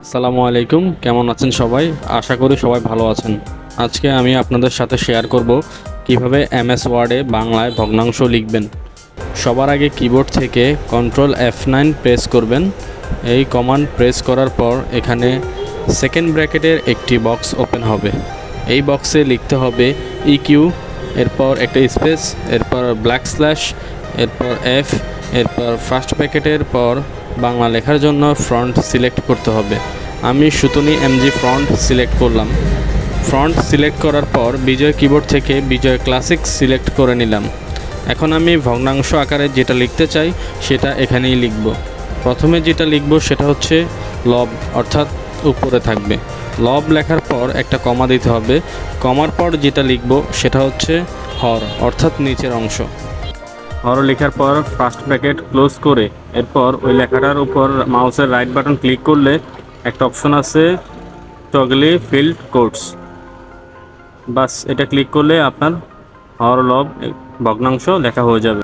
আসসালামু আলাইকুম, কেমন আছেন সবাই? আশা করি সবাই ভালো আছেন। আজকে আমি আপনাদের সাথে শেয়ার করব কিভাবে এমএস ওয়ার্ডে বাংলায় ভগ্নাংশ লিখবেন। সবার আগে কিবোর্ড থেকে কন্ট্রোল F9 প্রেস করবেন। এই কমান্ড প্রেস করার পর এখানে সেকেন্ড ব্র্যাকেটের একটি বক্স ওপেন হবে। এই বক্সে লিখতে হবে ইকিউ, এরপর একটা স্পেস, এরপর ব্ল্যাক স্ল্যাশ, এরপর এফ, এরপর ফার্স্ট ব্র্যাকেটের পর বাংলা লেখার জন্য ফ্রন্ট সিলেক্ট করতে হবে। আমি সুতনি এমজি ফ্রন্ট সিলেক্ট করলাম। ফ্রন্ট সিলেক্ট করার পর বিজয় কিবোর্ড থেকে বিজয় ক্লাসিক সিলেক্ট করে নিলাম। এখন আমি ভগ্নাংশ আকারে যেটা লিখতে চাই সেটা এখানেই লিখব। প্রথমে যেটা লিখব সেটা হচ্ছে লব, অর্থাৎ উপরে থাকবে। লব লেখার পর একটা কমা দিতে হবে। কমার পর যেটা লিখব সেটা হচ্ছে হর, অর্থাৎ নিচের অংশ। হর লেখার পর ফার্স্ট ব্র্যাকেট ক্লোজ করে এরপর ওই লেখাটার উপর মাউসের রাইট বাটন ক্লিক করলে একটা অপশন আছে টগলি ফিল্ড কোডস। বাস এটা ক্লিক করলে আপনার হর লব ভগ্নাংশ লেখা হয়ে যাবে।